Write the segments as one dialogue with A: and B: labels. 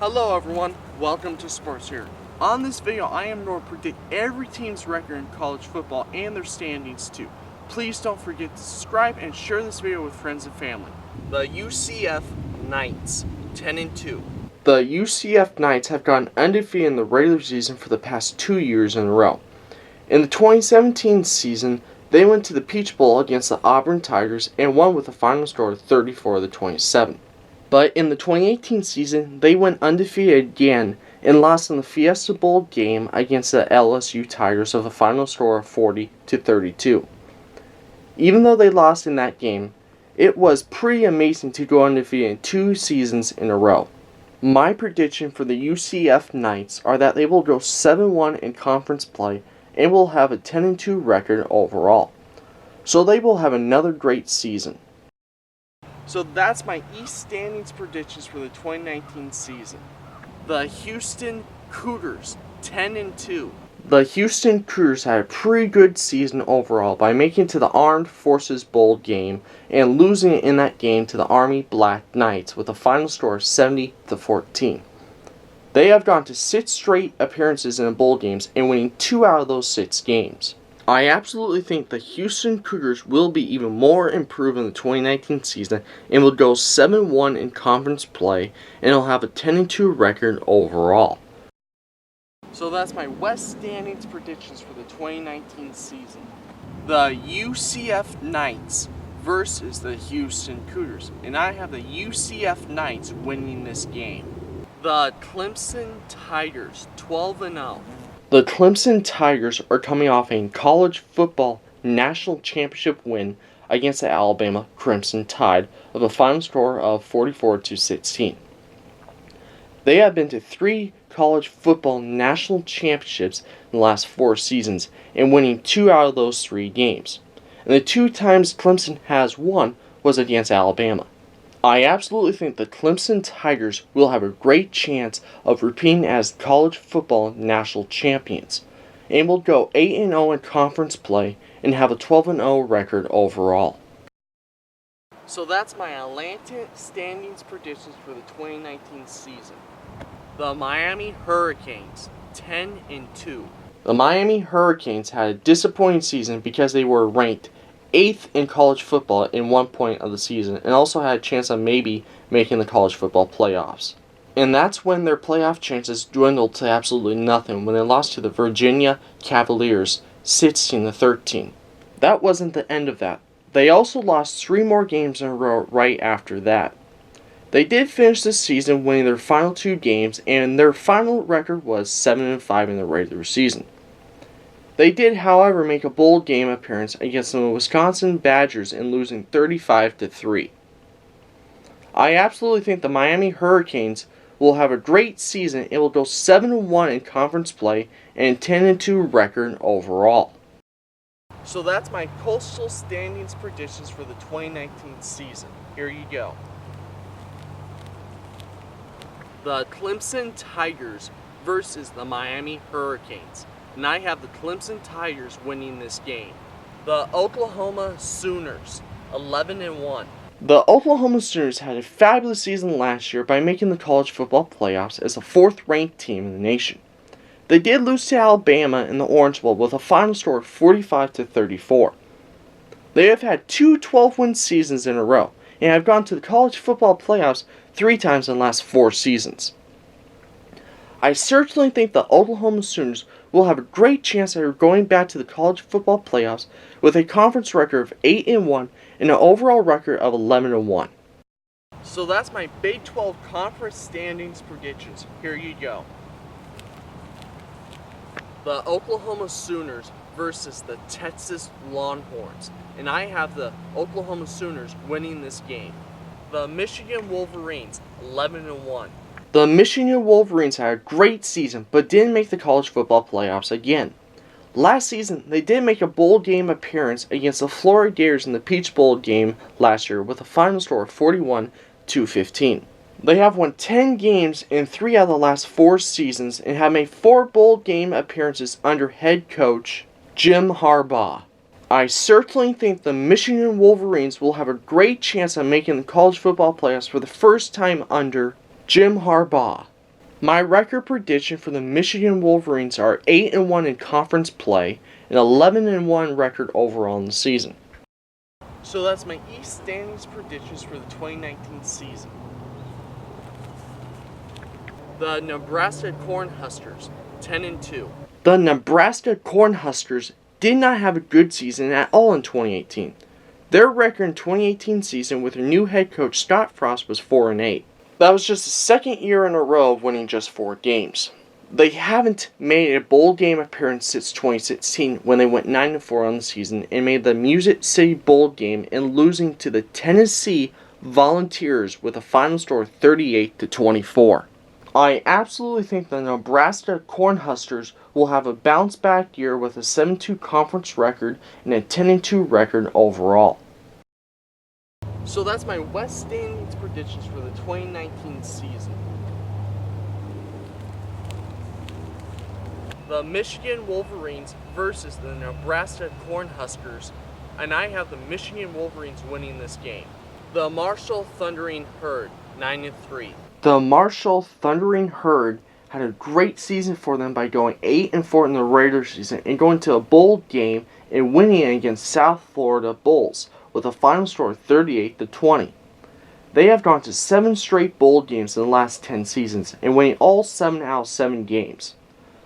A: Hello everyone, welcome to Sports Here. On this video, I am going to predict every team's record in college football and their standings too. Please don't forget to subscribe and share this video with friends and family. The UCF Knights, 10-2. The UCF Knights have gone undefeated in the regular season for the past 2 years in a row. In the 2017 season, they went to the Peach Bowl against the Auburn Tigers and won with a final score of 34-27. But in the 2018 season, they went undefeated again and lost in the Fiesta Bowl game against the LSU Tigers with a final score of 40-32. Even though they lost in that game, it was pretty amazing to go undefeated in 2 seasons in a row. My prediction for the UCF Knights are that they will go 7-1 in conference play and will have a 10-2 record overall. So they will have another great season. So that's my East standings predictions for the 2019 season. The Houston Cougars, 10-2. The Houston Cougars had a pretty good season overall by making it to the Armed Forces Bowl game and losing it in that game to the Army Black Knights with a final score of 70-14. They have gone to 6 straight appearances in bowl games and winning 2 out of those 6 games. I absolutely think the Houston Cougars will be even more improved in the 2019 season and will go 7-1 in conference play and will have a 10-2 record overall. So that's my West standings predictions for the 2019 season. The UCF Knights versus the Houston Cougars, and I have the UCF Knights winning this game. The Clemson Tigers, 12-0. The Clemson Tigers are coming off a college football national championship win against the Alabama Crimson Tide of a final score of 44-16. They have been to 3 college football national championships in the last 4 seasons and winning 2 out of those 3 games. And the 2 times Clemson has won was against Alabama. I absolutely think the Clemson Tigers will have a great chance of repeating as college football national champions, and will go 8-0 in conference play and have a 12-0 record overall. So that's my Atlantic standings predictions for the 2019 season. The Miami Hurricanes, 10-2. The Miami Hurricanes had a disappointing season because they were ranked 8th in college football in one point of the season and also had a chance of maybe making the college football playoffs. And that's when their playoff chances dwindled to absolutely nothing when they lost to the Virginia Cavaliers 16-13. That wasn't the end of that. They also lost 3 more games in a row right after that. They did finish this season winning their final 2 games, and their final record was 7-5 in the regular season. They did, however, make a bowl game appearance against the Wisconsin Badgers in losing 35-3. I absolutely think the Miami Hurricanes will have a great season. It will go 7-1 in conference play and 10-2 record overall. So that's my Coastal standings predictions for the 2019 season. Here you go. The Clemson Tigers versus the Miami Hurricanes. And I have the Clemson Tigers winning this game. The Oklahoma Sooners, 11-1. The Oklahoma Sooners had a fabulous season last year by making the college football playoffs as the 4th-ranked team in the nation. They did lose to Alabama in the Orange Bowl with a final score of 45-34. They have had 2 12-win seasons in a row and have gone to the college football playoffs 3 times in the last 4 seasons. I certainly think the Oklahoma Sooners will have a great chance at going back to the college football playoffs with a conference record of 8-1 and an overall record of 11-1. So that's my Big 12 conference standings predictions. Here you go. The Oklahoma Sooners versus the Texas Longhorns, and I have the Oklahoma Sooners winning this game. The Michigan Wolverines, 11-1. The Michigan Wolverines had a great season, but didn't make the college football playoffs again. Last season, they did make a bowl game appearance against the Florida Gators in the Peach Bowl game last year with a final score of 41-15. They have won 10 games in 3 out of the last 4 seasons and have made 4 bowl game appearances under head coach Jim Harbaugh. I certainly think the Michigan Wolverines will have a great chance of making the college football playoffs for the first time under Jim Harbaugh. My record prediction for the Michigan Wolverines are 8-1 in conference play and 11-1 record overall in the season. So that's my East standings predictions for the 2019 season. The Nebraska Cornhuskers, 10-2. The Nebraska Cornhuskers did not have a good season at all in 2018. Their record in 2018 season with their new head coach Scott Frost was 4-8. That was just the second year in a row of winning just 4 games. They haven't made a bowl game appearance since 2016 when they went 9-4 on the season and made the Music City Bowl game and losing to the Tennessee Volunteers with a final score of 38-24. I absolutely think the Nebraska Cornhuskers will have a bounce back year with a 7-2 conference record and a 10-2 record overall. So that's my West standings predictions for the 2019 season. The Michigan Wolverines versus the Nebraska Cornhuskers, and I have the Michigan Wolverines winning this game. The Marshall Thundering Herd, 9-3. The Marshall Thundering Herd had a great season for them by going 8-4 in the regular season and going to a bowl game and winning against South Florida Bulls with a final score of 38-20. They have gone to 7 straight bowl games in the last 10 seasons and winning all 7 out of 7 games.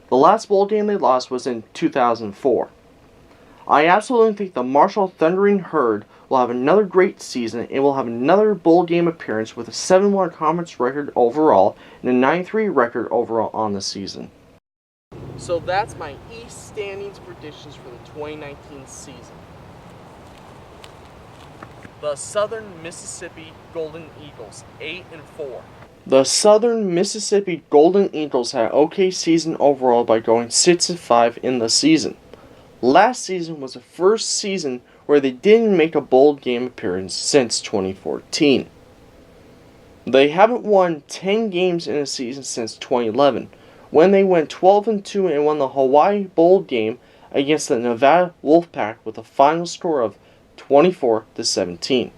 A: The last bowl game they lost was in 2004. I absolutely think the Marshall Thundering Herd will have another great season and will have another bowl game appearance with a 7-1 conference record overall and a 9-3 record overall on the season. So that's my East standings predictions for the 2019 season. The Southern Mississippi Golden Eagles, 8-4. The Southern Mississippi Golden Eagles had an okay season overall by going 6-5 in the season. Last season was the first season where they didn't make a bowl game appearance since 2014. They haven't won 10 games in a season since 2011, when they went 12-2 and won the Hawaii Bowl game against the Nevada Wolfpack with a final score of 24-17.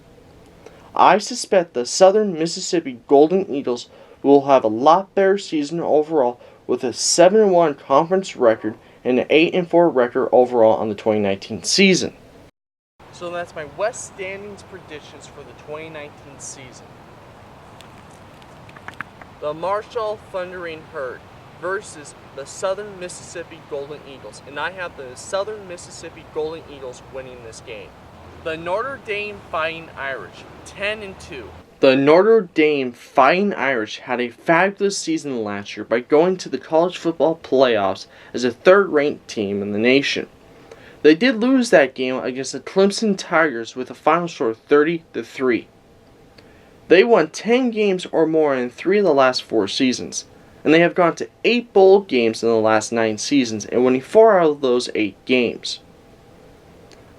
A: I suspect the Southern Mississippi Golden Eagles will have a lot better season overall with a 7-1 conference record and an 8-4 record overall on the 2019 season. So that's my West standings predictions for the 2019 season. The Marshall Thundering Herd versus the Southern Mississippi Golden Eagles, and I have the Southern Mississippi Golden Eagles winning this game. The Notre Dame Fighting Irish, 10-2. The Notre Dame Fighting Irish had a fabulous season last year by going to the college football playoffs as a third-ranked team in the nation. They did lose that game against the CLEMSON Tigers with a final score of 30-3. They won 10 games or more in 3 of the last 4 seasons, and they have gone to 8 bowl games in the last 9 seasons and winning 4 out of those 8 games.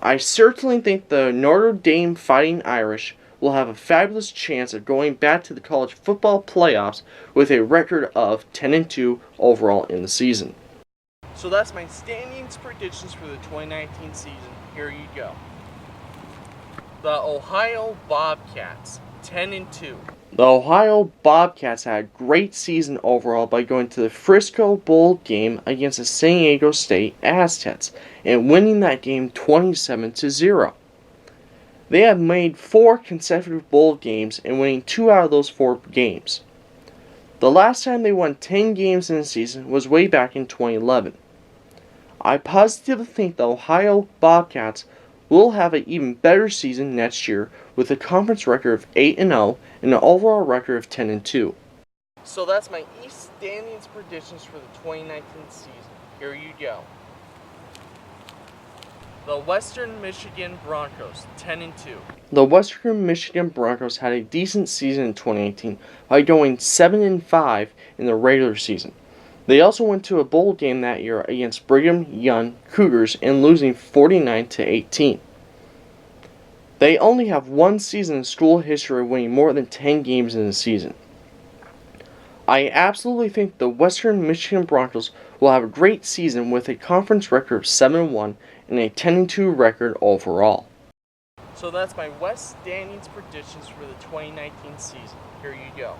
A: I certainly think the Notre Dame Fighting Irish will have a fabulous chance of going back to the college football playoffs with a record of 10-2 overall in the season. So that's my standings predictions for the 2019 season. Here you go. The Ohio Bobcats, 10-2. The Ohio Bobcats had a great season overall by going to the Frisco Bowl game against the San Diego State Aztecs and winning that game 27-0. They have made 4 consecutive bowl games and winning 2 out of those 4 games. The last time they won 10 games in a season was way back in 2011. I positively think the Ohio Bobcats will have an even better season next year with a conference record of 8-0 and an overall record of 10-2. So that's my East standings predictions for the 2019 season. Here you go. The Western Michigan Broncos, 10-2. The Western Michigan Broncos had a decent season in 2018 by going 7-5 in the regular season. They also went to a bowl game that year against Brigham Young Cougars and losing 49-18. They only have 1 season in school history winning more than 10 games in a season. I absolutely think the Western Michigan Broncos will have a great season with a conference record of 7-1 and a 10-2 record overall. So that's my West standings predictions for the 2019 season. Here you go.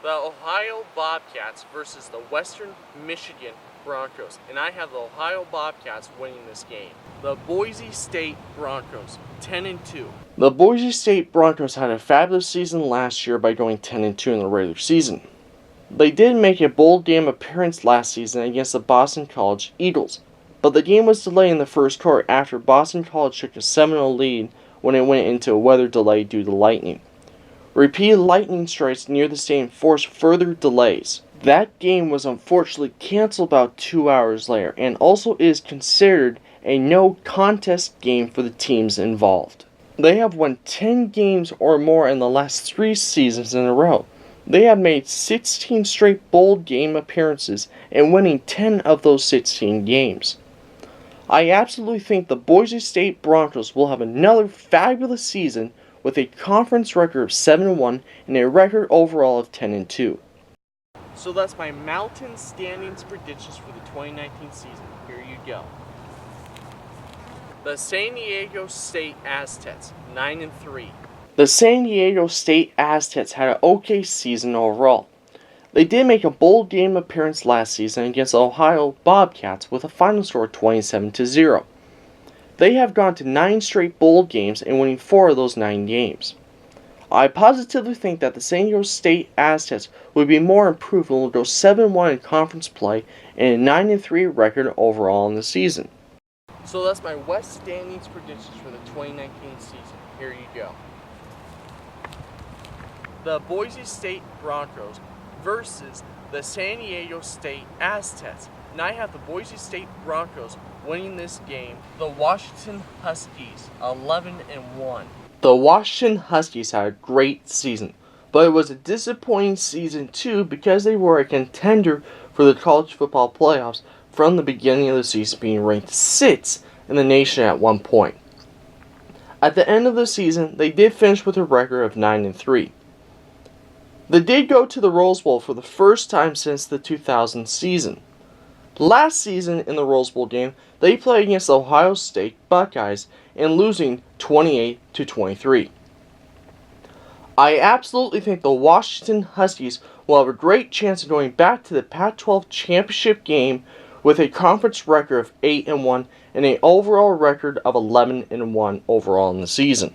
A: The Ohio Bobcats versus the Western Michigan Broncos, and I have the Ohio Bobcats winning this game. The Boise State Broncos, 10-2. The Boise State Broncos had a fabulous season last year by going 10-2 in the regular season. They did make a bowl game appearance last season against the Boston College Eagles, but the game was delayed in the first quarter after Boston College took a 7-0 lead when it went into a weather delay due to lightning. Repeated lightning strikes near the stadium forced further delays. That game was unfortunately canceled about 2 hours later and also is considered a no contest game for the teams involved. They have won 10 games or more in the last 3 seasons in a row. They have made 16 straight bowl game appearances and winning 10 of those 16 games. I absolutely think the Boise State Broncos will have another fabulous season with a conference record of 7-1 and a record overall of 10-2. So that's my Mountain standings predictions for the 2019 season. Here you go. The San Diego State Aztecs, 9-3. The San Diego State Aztecs had an okay season overall. They did make a bowl game appearance last season against the Ohio Bobcats with a final score of 27-0. They have gone to 9 straight bowl games and winning 4 of those 9 games. I positively think that the San Diego State Aztecs will be more improved and will go 7-1 in conference play and a 9-3 record overall in the season. So that's my West standings predictions for the 2019 season. Here you go. The Boise State Broncos versus the San Diego State Aztecs. And I have the Boise State Broncos winning this game. The Washington Huskies, 11-1. The Washington Huskies had a great season, but it was a disappointing season too because they were a contender for the college football playoffs from the beginning of the season, being ranked 6th in the nation at one point. At the end of the season, they did finish with a record of 9-3. They did go to the Rose Bowl for the first time since the 2000 season. Last season in the Rose Bowl game, they played against the Ohio State Buckeyes and losing 28-23. I absolutely think the Washington Huskies will have a great chance of going back to the Pac-12 championship game with a conference record of 8-1 and an overall record of 11-1 overall in the season.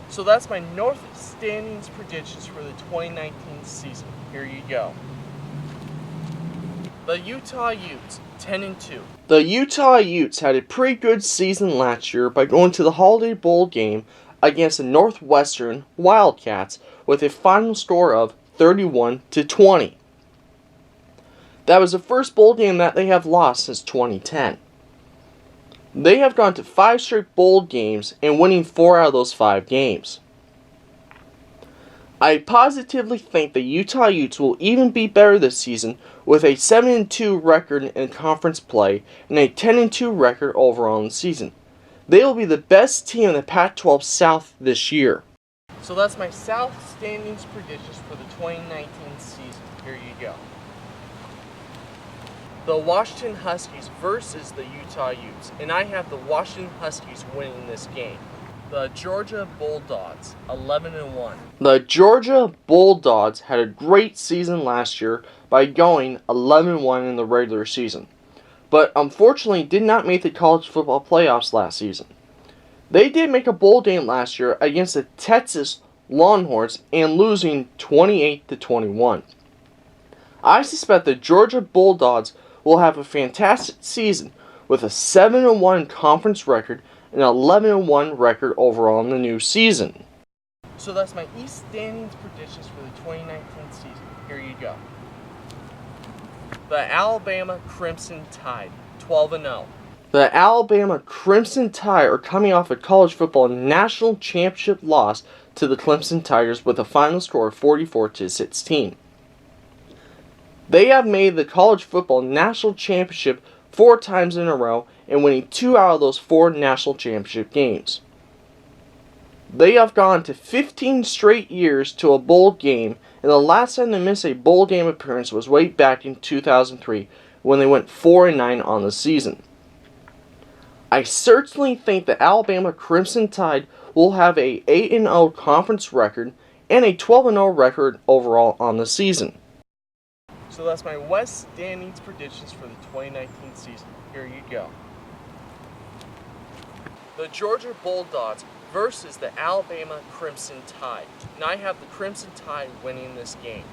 A: So that's my North standings predictions for the 2019 season. Here you go. The Utah Utes, 10-2. The Utah Utes had a pretty good season last year by going to the Holiday Bowl game against the Northwestern Wildcats with a final score of 31-20. That was the first bowl game that they have lost since 2010. They have gone to 5 straight bowl games and winning 4 out of those 5 games. I positively think the Utah Utes will even be better this season with a 7-2 record in conference play and a 10-2 record overall in the season. They will be the best team in the Pac-12 South this year. So that's my South standings predictions for the 2019 season. Here you go. The Washington Huskies versus the Utah Utes, and I have the Washington Huskies winning this game. The Georgia Bulldogs, 11-1. The Georgia Bulldogs had a great season last year by going 11-1 in the regular season, but unfortunately did not make the college football playoffs last season. They did make a bowl game last year against the Texas Longhorns and losing 28-21. I suspect the Georgia Bulldogs will have a fantastic season with a 7-1 conference record and an 11-1 record overall in the new season. So that's my East standings predictions for the 2019 season. Here you go. The Alabama Crimson Tide, 12-0. The Alabama Crimson Tide are coming off a college football national championship loss to the Clemson Tigers with a final score of 44-16. They have made the college football national championship 4 times in a row and winning 2 out of those 4 national championship games. They have gone to 15 straight years to a bowl game, and the last time they missed a bowl game appearance was way back in 2003 when they went 4-9 on the season. I certainly think the Alabama Crimson Tide will have a 8-0 conference record and a 12-0 record overall on the season. So that's my West standings predictions for the 2019 season. Here you go. The Georgia Bulldogs versus the Alabama Crimson Tide. And I have the Crimson Tide winning this game.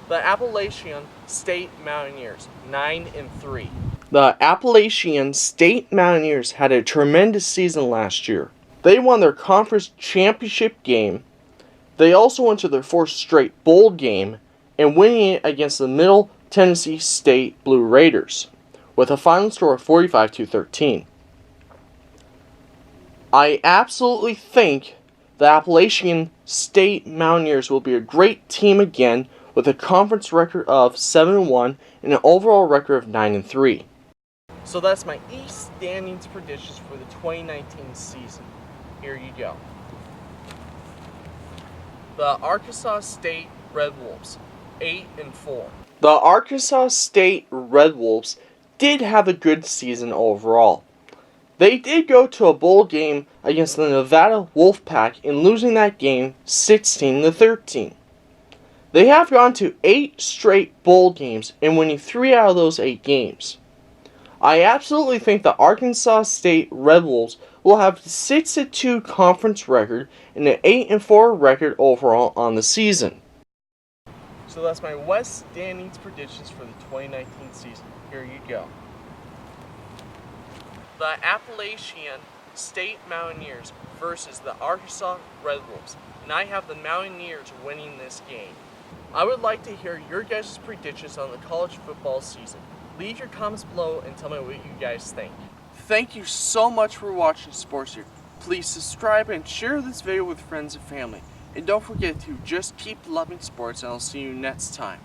A: The Appalachian State Mountaineers, 9-3. The Appalachian State Mountaineers had a tremendous season last year. They won their conference championship game. They also went to their fourth straight bowl game and winning it against the Middle Tennessee State Blue Raiders with a final score of 45-13. I absolutely think the Appalachian State Mountaineers will be a great team again with a conference record of 7-1 and an overall record of 9-3. So that's my East standings predictions for the 2019 season. Here you go. The Arkansas State Red Wolves, 8-4. The Arkansas State Red Wolves did have a good season overall. They did go to a bowl game against the Nevada Wolfpack and losing that game 16-13. They have gone to 8 straight bowl games and winning 3 out of those 8 games. I absolutely think the Arkansas State Red Wolves will have a 6-2 conference record and an 8-4 record overall on the season. So that's my West standings predictions for the 2019 season. Here you go. The Appalachian State Mountaineers versus the Arkansas Red Wolves, and I have the Mountaineers winning this game. I would like to hear your guys' predictions on the college football season. Leave your comments below and tell me what you guys think. Thank you so much for watching Sports Here. Please subscribe and share this video with friends and family. And don't forget to just keep loving sports, and I'll see you next time.